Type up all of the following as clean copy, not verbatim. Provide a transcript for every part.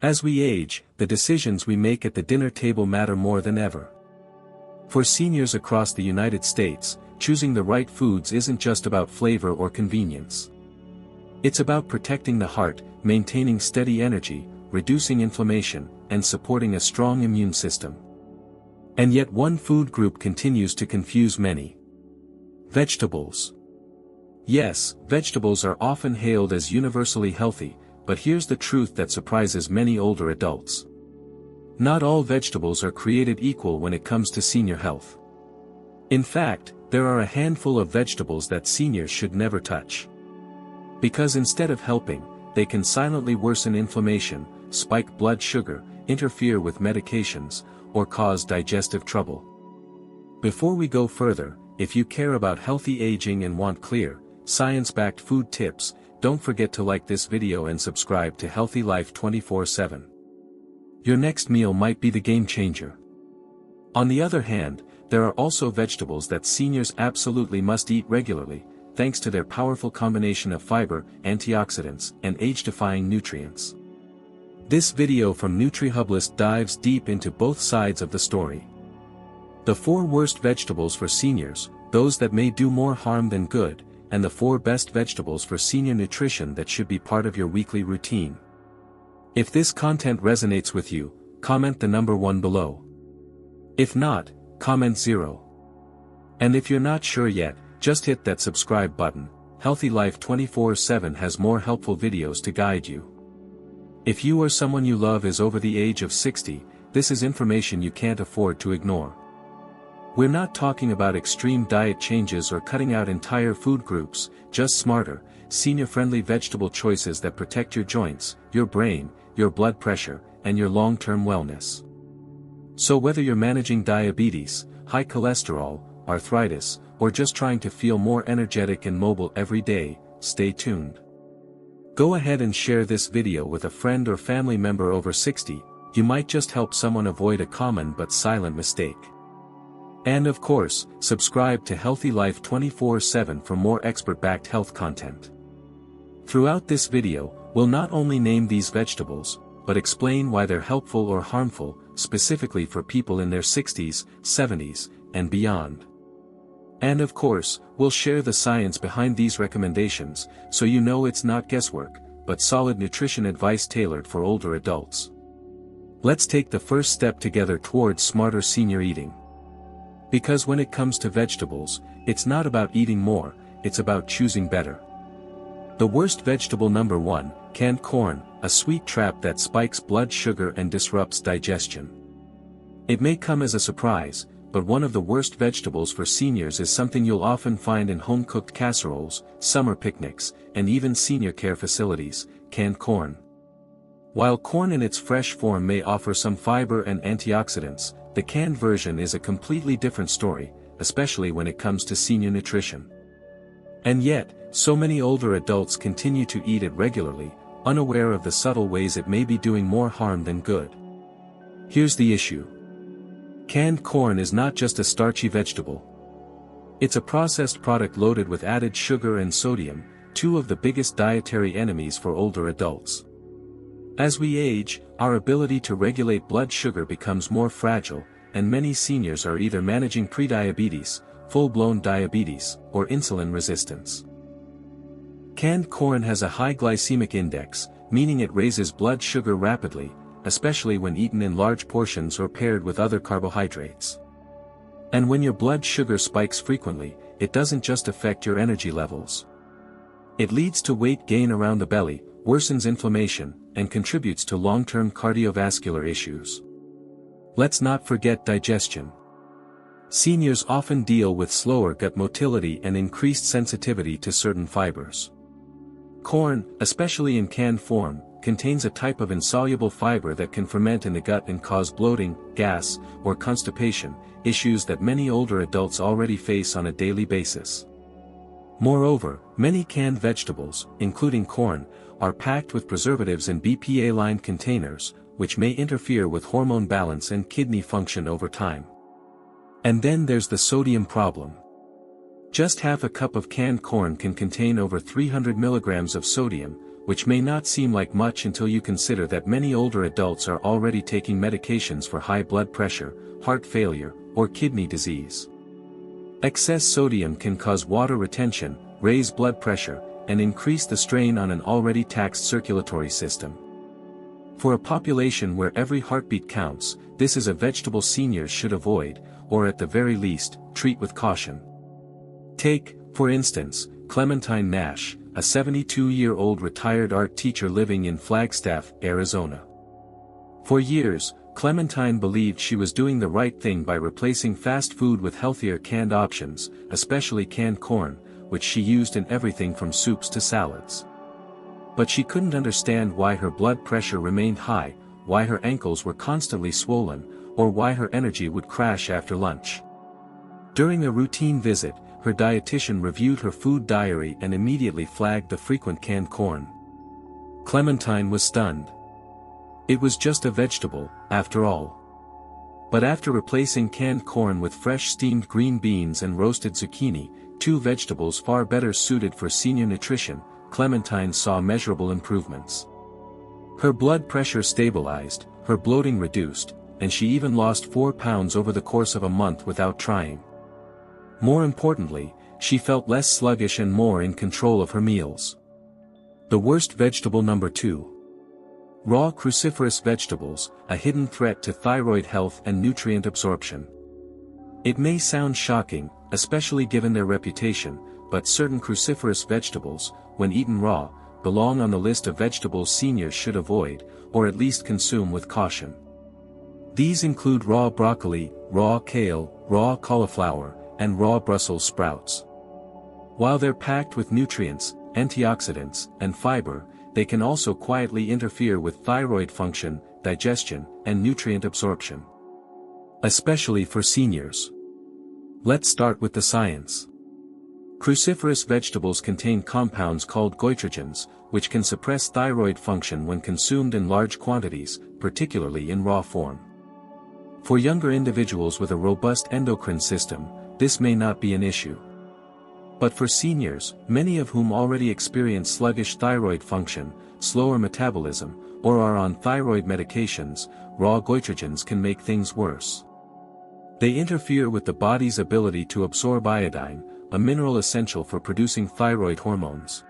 As we age, the decisions we make at the dinner table matter more than ever. For seniors across the United States, choosing the right foods isn't just about flavor or convenience. It's about protecting the heart, maintaining steady energy, reducing inflammation, and supporting a strong immune system. And yet one food group continues to confuse many. Vegetables. Yes, vegetables are often hailed as universally healthy, but here's the truth that surprises many older adults. Not all vegetables are created equal when it comes to senior health. In fact, there are a handful of vegetables that seniors should never touch. Because instead of helping, they can silently worsen inflammation, spike blood sugar, interfere with medications, or cause digestive trouble. Before we go further, if you care about healthy aging and want clear, science-backed food tips, don't forget to like this video and subscribe to Healthy Life 24/7. Your next meal might be the game changer. On the other hand, there are also vegetables that seniors absolutely must eat regularly, thanks to their powerful combination of fiber, antioxidants, and age-defying nutrients. This video from NutriHub Bliss dives deep into both sides of the story. The 4 worst vegetables for seniors, those that may do more harm than good, and the 4 best vegetables for senior nutrition that should be part of your weekly routine. If this content resonates with you, comment the number 1 below. If not, comment 0. And if you're not sure yet, just hit that subscribe button. Healthy Life 24/7 has more helpful videos to guide you. If you or someone you love is over the age of 60, this is information you can't afford to ignore. We're not talking about extreme diet changes or cutting out entire food groups, just smarter, senior-friendly vegetable choices that protect your joints, your brain, your blood pressure, and your long-term wellness. So whether you're managing diabetes, high cholesterol, arthritis, or just trying to feel more energetic and mobile every day, stay tuned. Go ahead and share this video with a friend or family member over 60, you might just help someone avoid a common but silent mistake. And of course, subscribe to Healthy Life 24/7 for more expert-backed health content. Throughout this video, we'll not only name these vegetables, but explain why they're helpful or harmful, specifically for people in their 60s, 70s, and beyond. And of course, we'll share the science behind these recommendations, so you know it's not guesswork, but solid nutrition advice tailored for older adults. Let's take the first step together towards smarter senior eating. Because when it comes to vegetables, it's not about eating more, it's about choosing better. The worst vegetable number 1, canned corn, a sweet trap that spikes blood sugar and disrupts digestion. It may come as a surprise, but one of the worst vegetables for seniors is something you'll often find in home-cooked casseroles, summer picnics, and even senior care facilities, canned corn. While corn in its fresh form may offer some fiber and antioxidants, the canned version is a completely different story, especially when it comes to senior nutrition. And yet, so many older adults continue to eat it regularly, unaware of the subtle ways it may be doing more harm than good. Here's the issue. Canned corn is not just a starchy vegetable. It's a processed product loaded with added sugar and sodium, 2 of the biggest dietary enemies for older adults. As we age, our ability to regulate blood sugar becomes more fragile, and many seniors are either managing prediabetes, full-blown diabetes, or insulin resistance. Canned corn has a high glycemic index, meaning it raises blood sugar rapidly, especially when eaten in large portions or paired with other carbohydrates. And when your blood sugar spikes frequently, it doesn't just affect your energy levels. It leads to weight gain around the belly, worsens inflammation, and contributes to long-term cardiovascular issues. Let's not forget digestion. Seniors often deal with slower gut motility and increased sensitivity to certain fibers. Corn, especially in canned form, contains a type of insoluble fiber that can ferment in the gut and cause bloating, gas, or constipation, issues that many older adults already face on a daily basis. Moreover, many canned vegetables, including corn, are packed with preservatives in BPA-lined containers, which may interfere with hormone balance and kidney function over time. And then there's the sodium problem. Just half a cup of canned corn can contain over 300 milligrams of sodium, which may not seem like much until you consider that many older adults are already taking medications for high blood pressure, heart failure, or kidney disease. Excess sodium can cause water retention, raise blood pressure, and increase the strain on an already taxed circulatory system. For a population where every heartbeat counts, this is a vegetable seniors should avoid, or at the very least, treat with caution. Take, for instance, Clementine Nash, a 72-year-old retired art teacher living in Flagstaff, Arizona. For years, Clementine believed she was doing the right thing by replacing fast food with healthier canned options, especially canned corn, which she used in everything from soups to salads. But she couldn't understand why her blood pressure remained high, why her ankles were constantly swollen, or why her energy would crash after lunch. During a routine visit, her dietitian reviewed her food diary and immediately flagged the frequent canned corn. Clementine was stunned. It was just a vegetable, after all. But after replacing canned corn with fresh steamed green beans and roasted zucchini, two vegetables far better suited for senior nutrition, Clementine saw measurable improvements. Her blood pressure stabilized, her bloating reduced, and she even lost 4 pounds over the course of a month without trying. More importantly, she felt less sluggish and more in control of her meals. The worst vegetable number 2. Raw cruciferous vegetables, a hidden threat to thyroid health and nutrient absorption. It may sound shocking, especially given their reputation, but certain cruciferous vegetables, when eaten raw, belong on the list of vegetables seniors should avoid, or at least consume with caution. These include raw broccoli, raw kale, raw cauliflower, and raw Brussels sprouts. While they're packed with nutrients, antioxidants, and fiber, they can also quietly interfere with thyroid function, digestion, and nutrient absorption. Especially for seniors. Let's start with the science. Cruciferous vegetables contain compounds called goitrogens, which can suppress thyroid function when consumed in large quantities, particularly in raw form. For younger individuals with a robust endocrine system, this may not be an issue. But for seniors, many of whom already experience sluggish thyroid function, slower metabolism, or are on thyroid medications, raw goitrogens can make things worse. They interfere with the body's ability to absorb iodine, a mineral essential for producing thyroid hormones.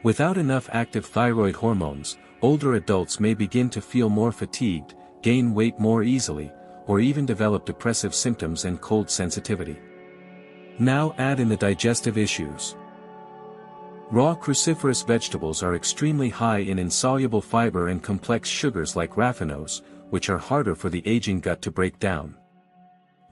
Without enough active thyroid hormones, older adults may begin to feel more fatigued, gain weight more easily, or even develop depressive symptoms and cold sensitivity. Now add in the digestive issues. Raw cruciferous vegetables are extremely high in insoluble fiber and complex sugars like raffinose, which are harder for the aging gut to break down.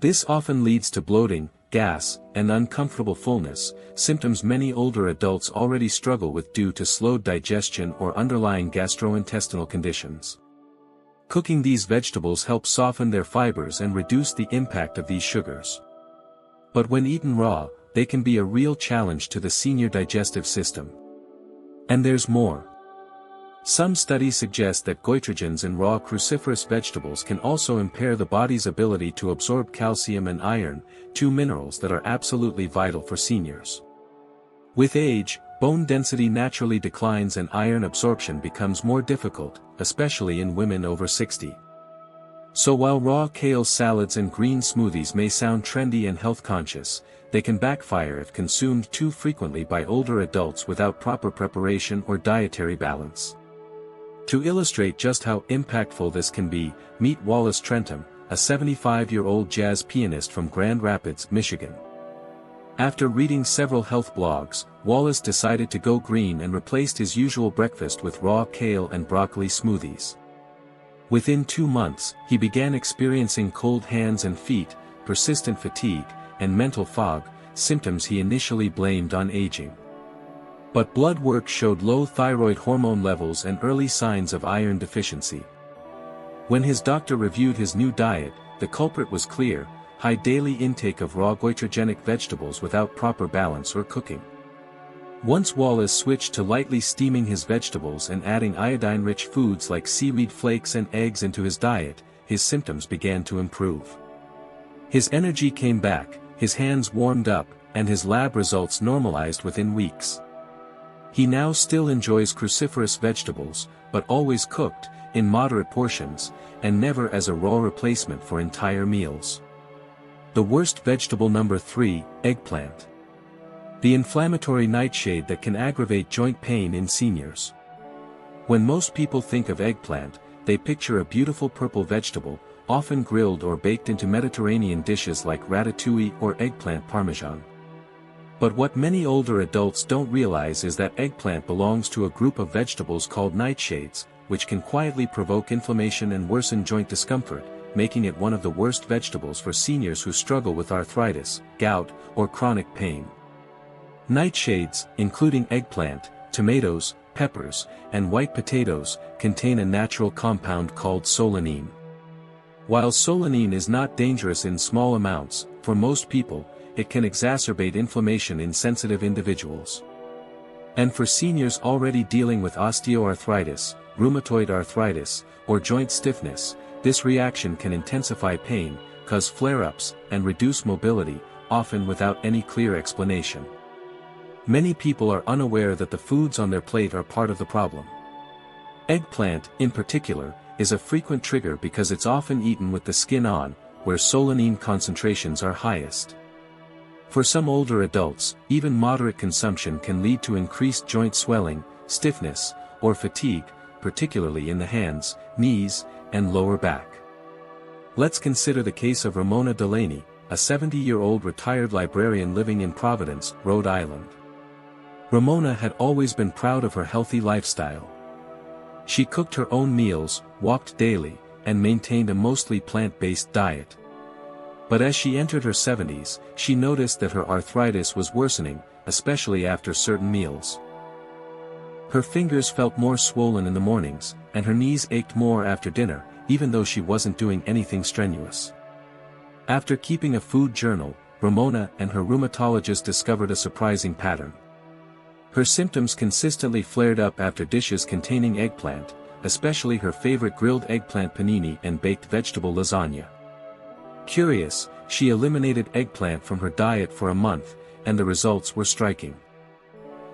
This often leads to bloating, gas, and uncomfortable fullness, symptoms many older adults already struggle with due to slowed digestion or underlying gastrointestinal conditions. Cooking these vegetables helps soften their fibers and reduce the impact of these sugars. But when eaten raw, they can be a real challenge to the senior digestive system. And there's more. Some studies suggest that goitrogens in raw cruciferous vegetables can also impair the body's ability to absorb calcium and iron, two minerals that are absolutely vital for seniors. With age, bone density naturally declines and iron absorption becomes more difficult, especially in women over 60. So while raw kale salads and green smoothies may sound trendy and health-conscious, they can backfire if consumed too frequently by older adults without proper preparation or dietary balance. To illustrate just how impactful this can be, meet Wallace Trentham, a 75-year-old jazz pianist from Grand Rapids, Michigan. After reading several health blogs, Wallace decided to go green and replaced his usual breakfast with raw kale and broccoli smoothies. Within 2 months, he began experiencing cold hands and feet, persistent fatigue, and mental fog, symptoms he initially blamed on aging. But blood work showed low thyroid hormone levels and early signs of iron deficiency. When his doctor reviewed his new diet, the culprit was clear: high daily intake of raw goitrogenic vegetables without proper balance or cooking. Once Wallace switched to lightly steaming his vegetables and adding iodine-rich foods like seaweed flakes and eggs into his diet, his symptoms began to improve. His energy came back, his hands warmed up, and his lab results normalized within weeks. He now still enjoys cruciferous vegetables, but always cooked, in moderate portions, and never as a raw replacement for entire meals. The worst vegetable number 3, eggplant. The inflammatory nightshade that can aggravate joint pain in seniors. When most people think of eggplant, they picture a beautiful purple vegetable, often grilled or baked into Mediterranean dishes like ratatouille or eggplant parmesan. But what many older adults don't realize is that eggplant belongs to a group of vegetables called nightshades, which can quietly provoke inflammation and worsen joint discomfort, making it one of the worst vegetables for seniors who struggle with arthritis, gout, or chronic pain. Nightshades, including eggplant, tomatoes, peppers, and white potatoes, contain a natural compound called solanine. While solanine is not dangerous in small amounts, for most people, it can exacerbate inflammation in sensitive individuals. And for seniors already dealing with osteoarthritis, rheumatoid arthritis, or joint stiffness, this reaction can intensify pain, cause flare-ups, and reduce mobility, often without any clear explanation. Many people are unaware that the foods on their plate are part of the problem. Eggplant, in particular, is a frequent trigger because it's often eaten with the skin on, where solanine concentrations are highest. For some older adults, even moderate consumption can lead to increased joint swelling, stiffness, or fatigue, particularly in the hands, knees, and lower back. Let's consider the case of Ramona Delaney, a 70-year-old retired librarian living in Providence, Rhode Island. Ramona had always been proud of her healthy lifestyle. She cooked her own meals, walked daily, and maintained a mostly plant-based diet. But as she entered her 70s, she noticed that her arthritis was worsening, especially after certain meals. Her fingers felt more swollen in the mornings, and her knees ached more after dinner, even though she wasn't doing anything strenuous. After keeping a food journal, Ramona and her rheumatologist discovered a surprising pattern. Her symptoms consistently flared up after dishes containing eggplant, especially her favorite grilled eggplant panini and baked vegetable lasagna. Curious, she eliminated eggplant from her diet for a month, and the results were striking.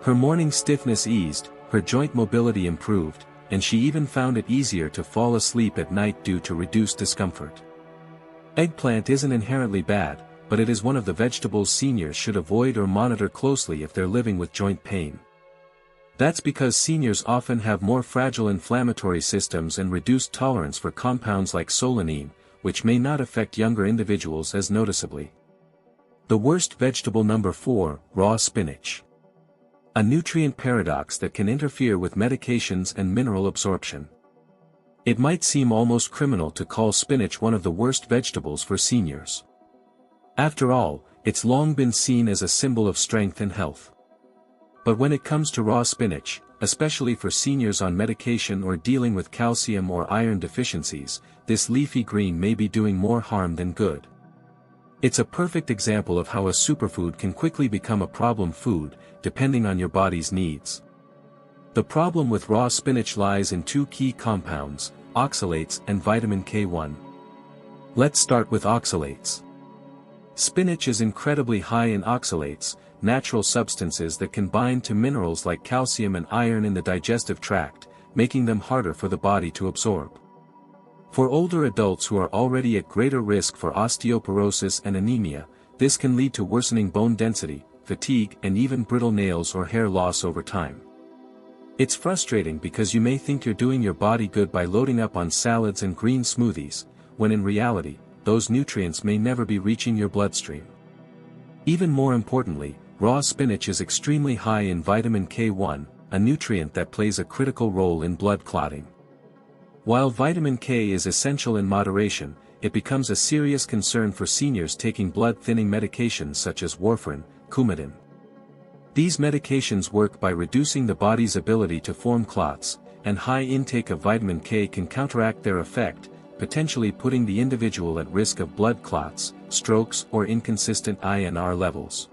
Her morning stiffness eased, her joint mobility improved, and she even found it easier to fall asleep at night due to reduced discomfort. Eggplant isn't inherently bad, but it is one of the vegetables seniors should avoid or monitor closely if they're living with joint pain. That's because seniors often have more fragile inflammatory systems and reduced tolerance for compounds like solanine, which may not affect younger individuals as noticeably. The worst vegetable number 4, raw spinach. A nutrient paradox that can interfere with medications and mineral absorption. It might seem almost criminal to call spinach one of the worst vegetables for seniors. After all, it's long been seen as a symbol of strength and health. But when it comes to raw spinach, especially for seniors on medication or dealing with calcium or iron deficiencies, this leafy green may be doing more harm than good. It's a perfect example of how a superfood can quickly become a problem food, depending on your body's needs. The problem with raw spinach lies in two key compounds, oxalates and vitamin K1. Let's start with oxalates. Spinach is incredibly high in oxalates, natural substances that can bind to minerals like calcium and iron in the digestive tract, making them harder for the body to absorb. For older adults who are already at greater risk for osteoporosis and anemia, this can lead to worsening bone density, fatigue, and even brittle nails or hair loss over time. It's frustrating because you may think you're doing your body good by loading up on salads and green smoothies, when in reality, those nutrients may never be reaching your bloodstream. Even more importantly, raw spinach is extremely high in vitamin K1, a nutrient that plays a critical role in blood clotting. While vitamin K is essential in moderation, it becomes a serious concern for seniors taking blood-thinning medications such as warfarin, Coumadin. These medications work by reducing the body's ability to form clots, and high intake of vitamin K can counteract their effect, potentially putting the individual at risk of blood clots, strokes, or inconsistent INR levels.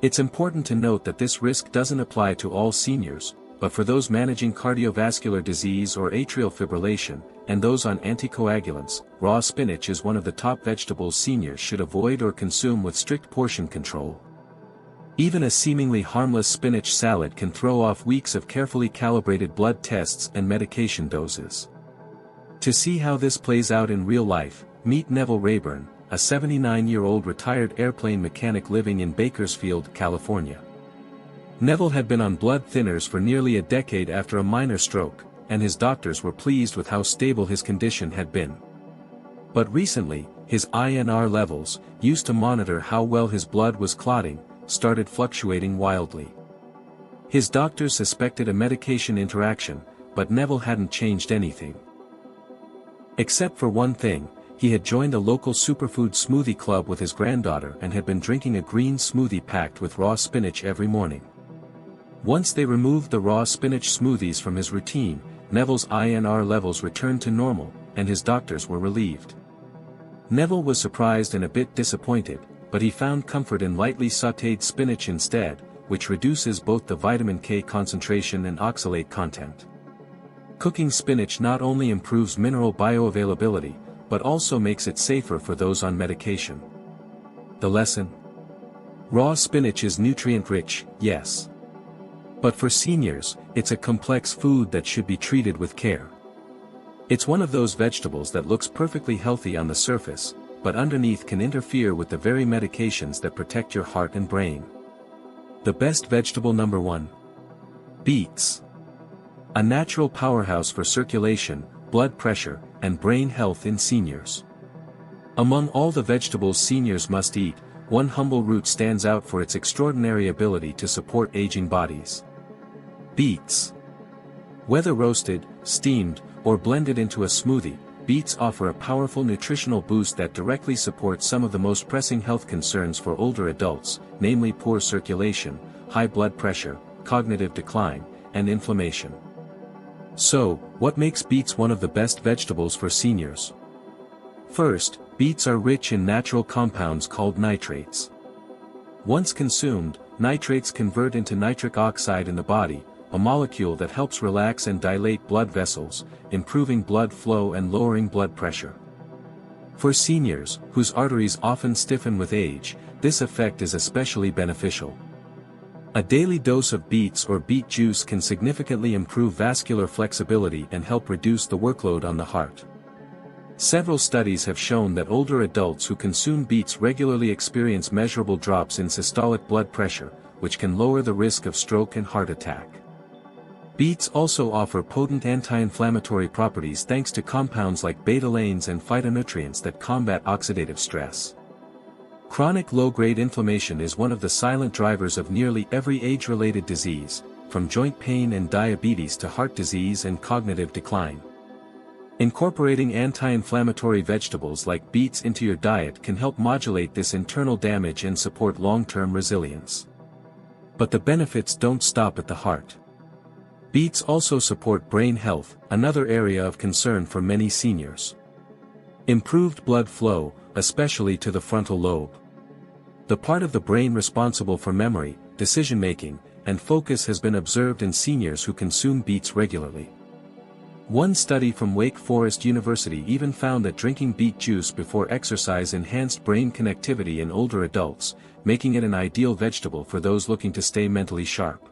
It's important to note that this risk doesn't apply to all seniors, but for those managing cardiovascular disease or atrial fibrillation, and those on anticoagulants, raw spinach is one of the top vegetables seniors should avoid or consume with strict portion control. Even a seemingly harmless spinach salad can throw off weeks of carefully calibrated blood tests and medication doses. To see how this plays out in real life, meet Neville Rayburn, a 79-year-old retired airplane mechanic living in Bakersfield, California. Neville had been on blood thinners for nearly a decade after a minor stroke, and his doctors were pleased with how stable his condition had been. But recently, his INR levels, used to monitor how well his blood was clotting, started fluctuating wildly. His doctors suspected a medication interaction, but Neville hadn't changed anything. Except for one thing, he had joined a local superfood smoothie club with his granddaughter and had been drinking a green smoothie packed with raw spinach every morning. Once they removed the raw spinach smoothies from his routine, Neville's INR levels returned to normal, and his doctors were relieved. Neville was surprised and a bit disappointed, but he found comfort in lightly sautéed spinach instead, which reduces both the vitamin K concentration and oxalate content. Cooking spinach not only improves mineral bioavailability, but also makes it safer for those on medication. The lesson? Raw spinach is nutrient-rich, yes. But for seniors, it's a complex food that should be treated with care. It's one of those vegetables that looks perfectly healthy on the surface, but underneath can interfere with the very medications that protect your heart and brain. The best vegetable number 1. Beets. A natural powerhouse for circulation, blood pressure, and brain health in seniors. Among all the vegetables seniors must eat, one humble root stands out for its extraordinary ability to support aging bodies. Beets. Whether roasted, steamed, or blended into a smoothie, beets offer a powerful nutritional boost that directly supports some of the most pressing health concerns for older adults, namely poor circulation, high blood pressure, cognitive decline, and inflammation. So, what makes beets one of the best vegetables for seniors? First, beets are rich in natural compounds called nitrates. Once consumed, nitrates convert into nitric oxide in the body, a molecule that helps relax and dilate blood vessels, improving blood flow and lowering blood pressure. For seniors, whose arteries often stiffen with age, this effect is especially beneficial. A daily dose of beets or beet juice can significantly improve vascular flexibility and help reduce the workload on the heart. Several studies have shown that older adults who consume beets regularly experience measurable drops in systolic blood pressure, which can lower the risk of stroke and heart attack. Beets also offer potent anti-inflammatory properties thanks to compounds like betalains and phytonutrients that combat oxidative stress. Chronic low-grade inflammation is one of the silent drivers of nearly every age-related disease, from joint pain and diabetes to heart disease and cognitive decline. Incorporating anti-inflammatory vegetables like beets into your diet can help modulate this internal damage and support long-term resilience. But the benefits don't stop at the heart. Beets also support brain health, another area of concern for many seniors. Improved blood flow, especially to the frontal lobe. The part of the brain responsible for memory, decision-making, and focus has been observed in seniors who consume beets regularly. One study from Wake Forest University even found that drinking beet juice before exercise enhanced brain connectivity in older adults, making it an ideal vegetable for those looking to stay mentally sharp.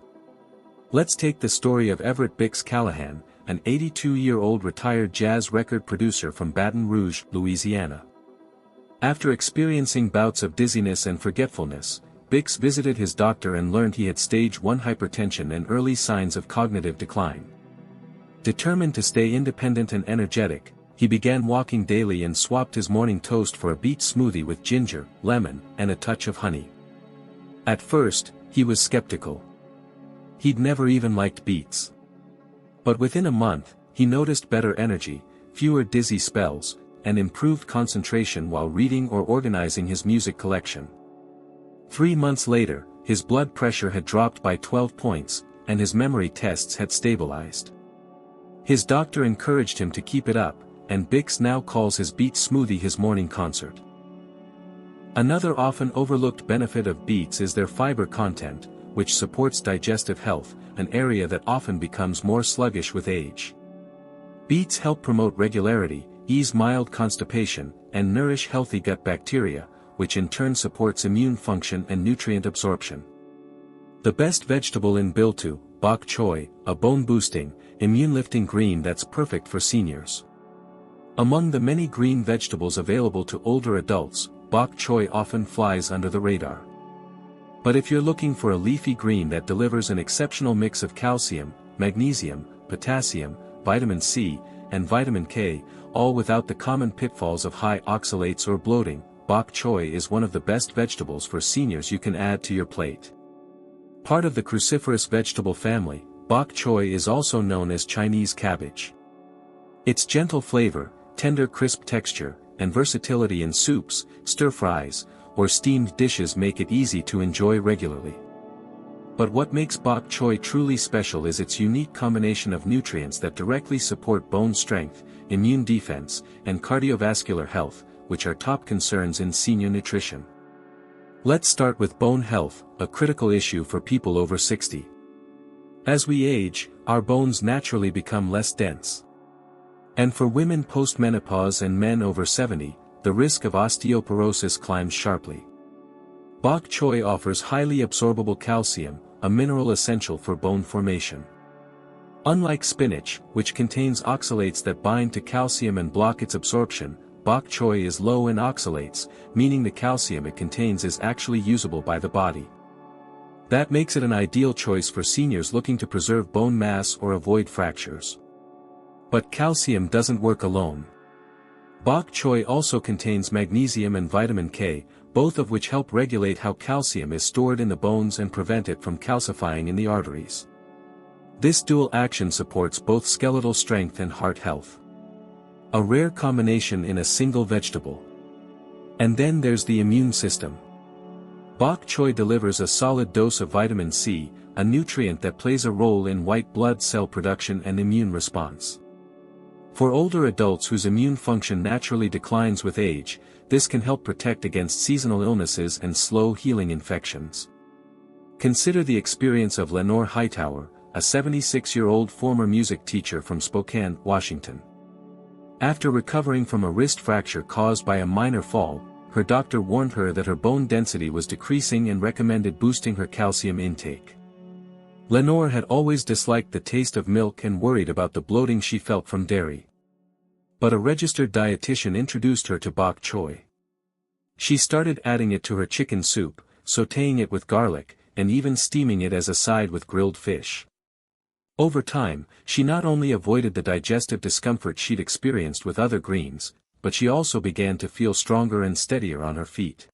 Let's take the story of Everett Bix Callahan, an 82-year-old retired jazz record producer from Baton Rouge, Louisiana. After experiencing bouts of dizziness and forgetfulness, Bix visited his doctor and learned he had stage 1 hypertension and early signs of cognitive decline. Determined to stay independent and energetic, he began walking daily and swapped his morning toast for a beet smoothie with ginger, lemon, and a touch of honey. At first, he was skeptical. He'd never even liked beets. But within a month, he noticed better energy, fewer dizzy spells, and improved concentration while reading or organizing his music collection. 3 months later, his blood pressure had dropped by 12 points, and his memory tests had stabilized. His doctor encouraged him to keep it up, and Bix now calls his beet smoothie his morning concert. Another often overlooked benefit of beets is their fiber content, which supports digestive health, an area that often becomes more sluggish with age. Beets help promote regularity, ease mild constipation, and nourish healthy gut bacteria, which in turn supports immune function and nutrient absorption. The best vegetable in biltong, bok choy, a bone-boosting, immune-lifting green that's perfect for seniors. Among the many green vegetables available to older adults, bok choy often flies under the radar. But if you're looking for a leafy green that delivers an exceptional mix of calcium, magnesium, potassium, vitamin C, and vitamin K, all without the common pitfalls of high oxalates or bloating, bok choy is one of the best vegetables for seniors you can add to your plate. Part of the cruciferous vegetable family, bok choy is also known as Chinese cabbage. Its gentle flavor, tender crisp texture, and versatility in soups, stir-fries, or steamed dishes make it easy to enjoy regularly. But what makes bok choy truly special is its unique combination of nutrients that directly support bone strength, immune defense, and cardiovascular health, which are top concerns in senior nutrition. Let's start with bone health, a critical issue for people over 60. As we age, our bones naturally become less dense. And for women post-menopause and men over 70, the risk of osteoporosis climbs sharply. Bok choy offers highly absorbable calcium, a mineral essential for bone formation. Unlike spinach, which contains oxalates that bind to calcium and block its absorption, bok choy is low in oxalates, meaning the calcium it contains is actually usable by the body. That makes it an ideal choice for seniors looking to preserve bone mass or avoid fractures. But calcium doesn't work alone. Bok choy also contains magnesium and vitamin K, both of which help regulate how calcium is stored in the bones and prevent it from calcifying in the arteries. This dual action supports both skeletal strength and heart health. A rare combination in a single vegetable. And then there's the immune system. Bok choy delivers a solid dose of vitamin C, a nutrient that plays a role in white blood cell production and immune response. For older adults whose immune function naturally declines with age, this can help protect against seasonal illnesses and slow healing infections. Consider the experience of Lenore Hightower, a 76-year-old former music teacher from Spokane, Washington. After recovering from a wrist fracture caused by a minor fall, her doctor warned her that her bone density was decreasing and recommended boosting her calcium intake. Lenore had always disliked the taste of milk and worried about the bloating she felt from dairy. But a registered dietitian introduced her to bok choy. She started adding it to her chicken soup, sautéing it with garlic, and even steaming it as a side with grilled fish. Over time, she not only avoided the digestive discomfort she'd experienced with other greens, but she also began to feel stronger and steadier on her feet.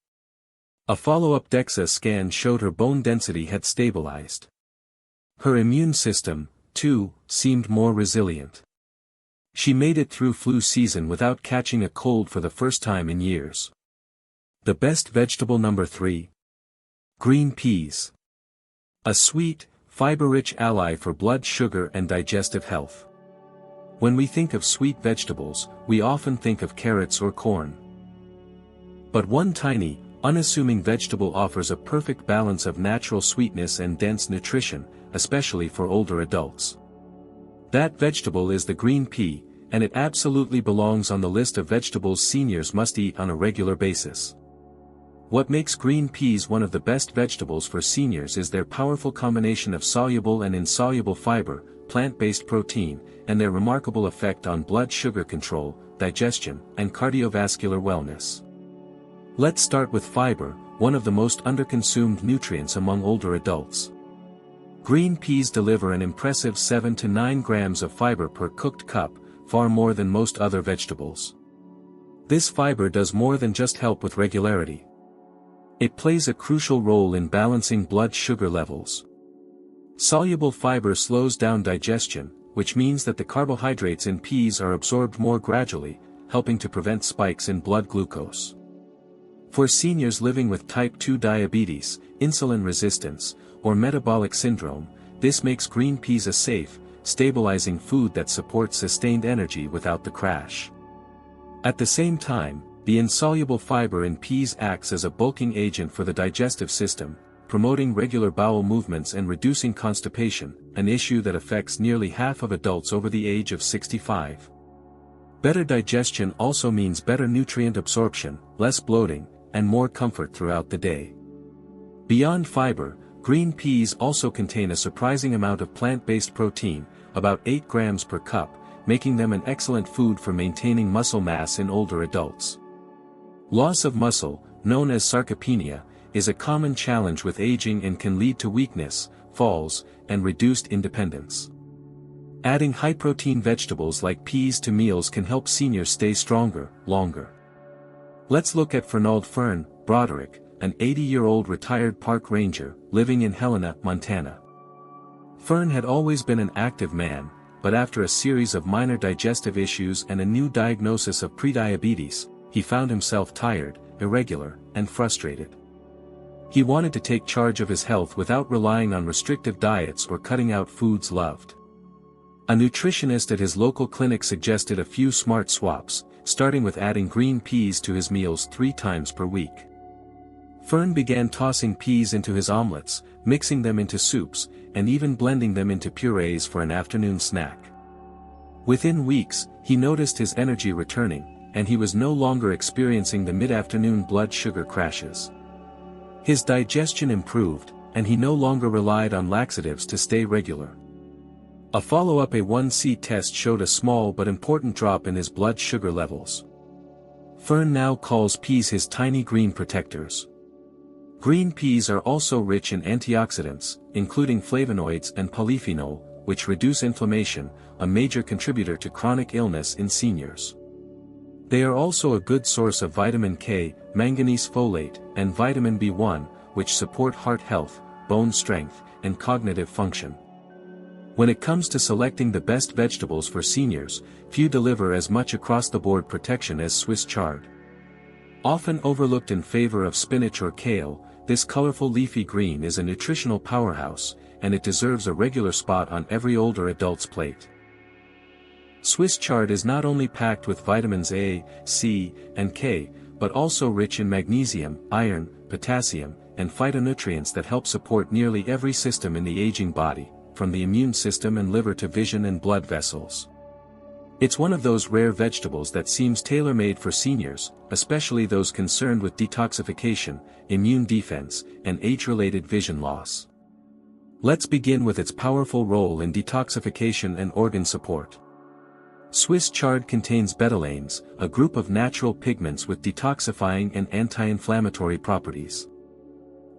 A follow-up DEXA scan showed her bone density had stabilized. Her immune system, too, seemed more resilient. She made it through flu season without catching a cold for the first time in years. The best vegetable number 3. Green peas. A sweet, fiber-rich ally for blood sugar and digestive health. When we think of sweet vegetables, we often think of carrots or corn. But one tiny, unassuming vegetable offers a perfect balance of natural sweetness and dense nutrition, especially for older adults. That vegetable is the green pea, and it absolutely belongs on the list of vegetables seniors must eat on a regular basis. What makes green peas one of the best vegetables for seniors is their powerful combination of soluble and insoluble fiber, plant-based protein, and their remarkable effect on blood sugar control, digestion, and cardiovascular wellness. Let's start with fiber, one of the most underconsumed nutrients among older adults. Green peas deliver an impressive 7 to 9 grams of fiber per cooked cup, far more than most other vegetables. This fiber does more than just help with regularity. It plays a crucial role in balancing blood sugar levels. Soluble fiber slows down digestion, which means that the carbohydrates in peas are absorbed more gradually, helping to prevent spikes in blood glucose. For seniors living with type 2 diabetes, insulin resistance, or metabolic syndrome, this makes green peas a safe, stabilizing food that supports sustained energy without the crash. At the same time, the insoluble fiber in peas acts as a bulking agent for the digestive system, promoting regular bowel movements and reducing constipation, an issue that affects nearly half of adults over the age of 65. Better digestion also means better nutrient absorption, less bloating, and more comfort throughout the day. Beyond fiber, Green peas also contain a surprising amount of plant-based protein, about 8 grams per cup, making them an excellent food for maintaining muscle mass in older adults. Loss of muscle, known as sarcopenia, is a common challenge with aging and can lead to weakness, falls, and reduced independence. Adding high-protein vegetables like peas to meals can help seniors stay stronger, longer. Let's look at Fernald Fern Broderick, an 80-year-old retired park ranger, living in Helena, Montana. Fern had always been an active man, but after a series of minor digestive issues and a new diagnosis of prediabetes, he found himself tired, irregular, and frustrated. He wanted to take charge of his health without relying on restrictive diets or cutting out foods loved. A nutritionist at his local clinic suggested a few smart swaps, starting with adding green peas to his meals 3 times per week. Fern began tossing peas into his omelets, mixing them into soups, and even blending them into purees for an afternoon snack. Within weeks, he noticed his energy returning, and he was no longer experiencing the mid-afternoon blood sugar crashes. His digestion improved, and he no longer relied on laxatives to stay regular. A follow-up A1C test showed a small but important drop in his blood sugar levels. Fern now calls peas his tiny green protectors. Green peas are also rich in antioxidants, including flavonoids and polyphenol, which reduce inflammation, a major contributor to chronic illness in seniors. They are also a good source of vitamin K, manganese folate, and vitamin B1, which support heart health, bone strength, and cognitive function. When it comes to selecting the best vegetables for seniors, few deliver as much across-the-board protection as Swiss chard. Often overlooked in favor of spinach or kale, this colorful leafy green is a nutritional powerhouse, and it deserves a regular spot on every older adult's plate. Swiss chard is not only packed with vitamins A, C, and K, but also rich in magnesium, iron, potassium, and phytonutrients that help support nearly every system in the aging body, from the immune system and liver to vision and blood vessels. It's one of those rare vegetables that seems tailor-made for seniors, especially those concerned with detoxification, immune defense, and age-related vision loss. Let's begin with its powerful role in detoxification and organ support. Swiss chard contains betalains, a group of natural pigments with detoxifying and anti-inflammatory properties.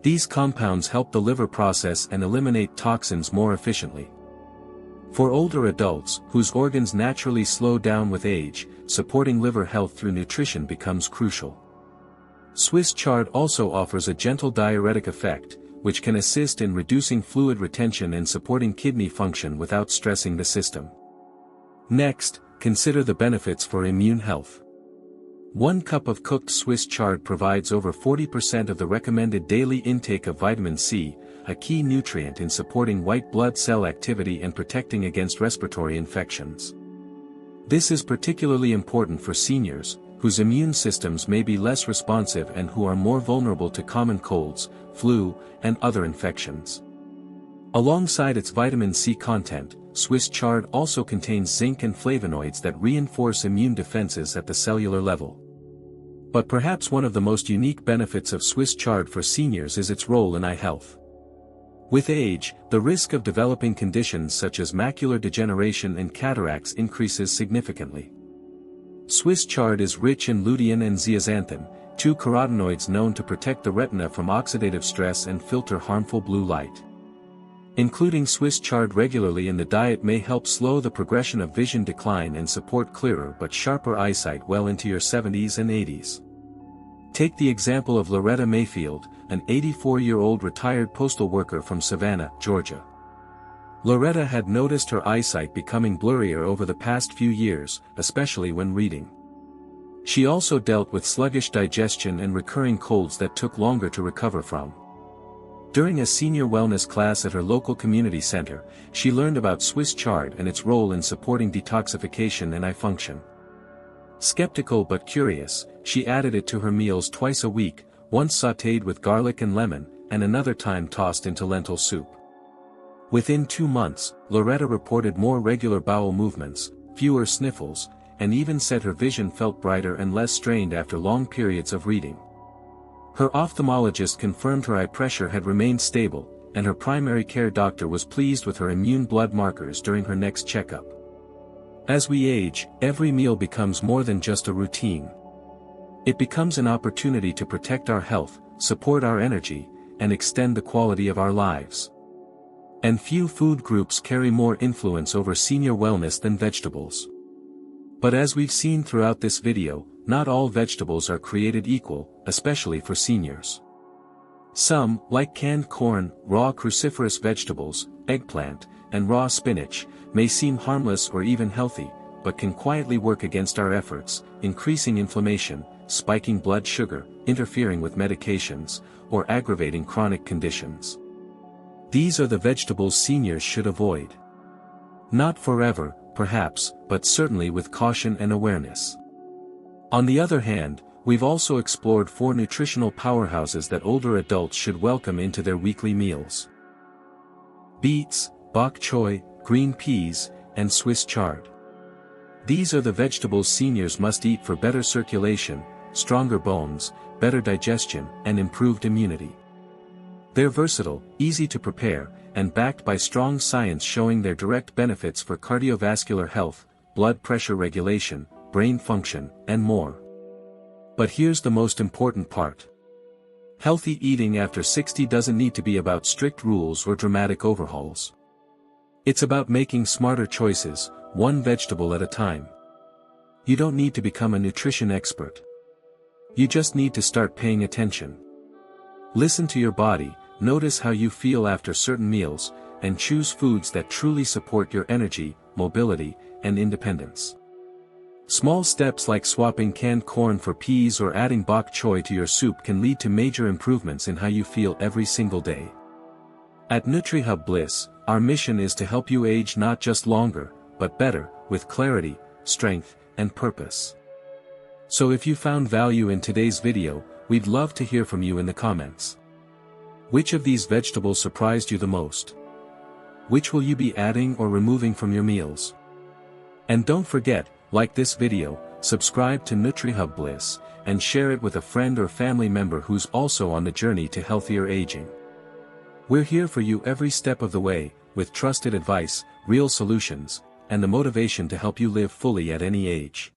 These compounds help the liver process and eliminate toxins more efficiently. For older adults, whose organs naturally slow down with age, supporting liver health through nutrition becomes crucial. Swiss chard also offers a gentle diuretic effect, which can assist in reducing fluid retention and supporting kidney function without stressing the system. Next, consider the benefits for immune health. 1 cup of cooked Swiss chard provides over 40% of the recommended daily intake of vitamin C, a key nutrient in supporting white blood cell activity and protecting against respiratory infections. This is particularly important for seniors, whose immune systems may be less responsive and who are more vulnerable to common colds, flu, and other infections. Alongside its vitamin C content, Swiss chard also contains zinc and flavonoids that reinforce immune defenses at the cellular level. But perhaps one of the most unique benefits of Swiss chard for seniors is its role in eye health. With age, the risk of developing conditions such as macular degeneration and cataracts increases significantly. Swiss chard is rich in lutein and zeaxanthin, 2 carotenoids known to protect the retina from oxidative stress and filter harmful blue light. Including Swiss chard regularly in the diet may help slow the progression of vision decline and support clearer but sharper eyesight well into your 70s and 80s. Take the example of Loretta Mayfield, an 84-year-old retired postal worker from Savannah, Georgia. Loretta had noticed her eyesight becoming blurrier over the past few years, especially when reading. She also dealt with sluggish digestion and recurring colds that took longer to recover from. During a senior wellness class at her local community center, she learned about Swiss chard and its role in supporting detoxification and eye function. Skeptical but curious, she added it to her meals twice a week, once sautéed with garlic and lemon, and another time tossed into lentil soup. Within 2 months, Loretta reported more regular bowel movements, fewer sniffles, and even said her vision felt brighter and less strained after long periods of reading. Her ophthalmologist confirmed her eye pressure had remained stable, and her primary care doctor was pleased with her immune blood markers during her next checkup. As we age, every meal becomes more than just a routine. It becomes an opportunity to protect our health, support our energy, and extend the quality of our lives. And few food groups carry more influence over senior wellness than vegetables. But as we've seen throughout this video, not all vegetables are created equal, especially for seniors. Some, like canned corn, raw cruciferous vegetables, eggplant, and raw spinach, may seem harmless or even healthy, but can quietly work against our efforts, increasing inflammation, spiking blood sugar, interfering with medications, or aggravating chronic conditions. These are the vegetables seniors should avoid. Not forever, perhaps, but certainly with caution and awareness. On the other hand, we've also explored 4 nutritional powerhouses that older adults should welcome into their weekly meals. Beets, bok choy, green peas, and Swiss chard. These are the vegetables seniors must eat for better circulation, stronger bones, better digestion, and improved immunity. They're versatile, easy to prepare, and backed by strong science showing their direct benefits for cardiovascular health, blood pressure regulation, brain function, and more. But here's the most important part. Healthy eating after 60 doesn't need to be about strict rules or dramatic overhauls. It's about making smarter choices, one vegetable at a time. You don't need to become a nutrition expert. You just need to start paying attention. Listen to your body, notice how you feel after certain meals, and choose foods that truly support your energy, mobility, and independence. Small steps like swapping canned corn for peas or adding bok choy to your soup can lead to major improvements in how you feel every single day. At NutriHub Bliss, our mission is to help you age not just longer, but better, with clarity, strength, and purpose. So if you found value in today's video, we'd love to hear from you in the comments. Which of these vegetables surprised you the most? Which will you be adding or removing from your meals? And don't forget, like this video, subscribe to NutriHub Bliss, and share it with a friend or family member who's also on the journey to healthier aging. We're here for you every step of the way, with trusted advice, real solutions, and the motivation to help you live fully at any age.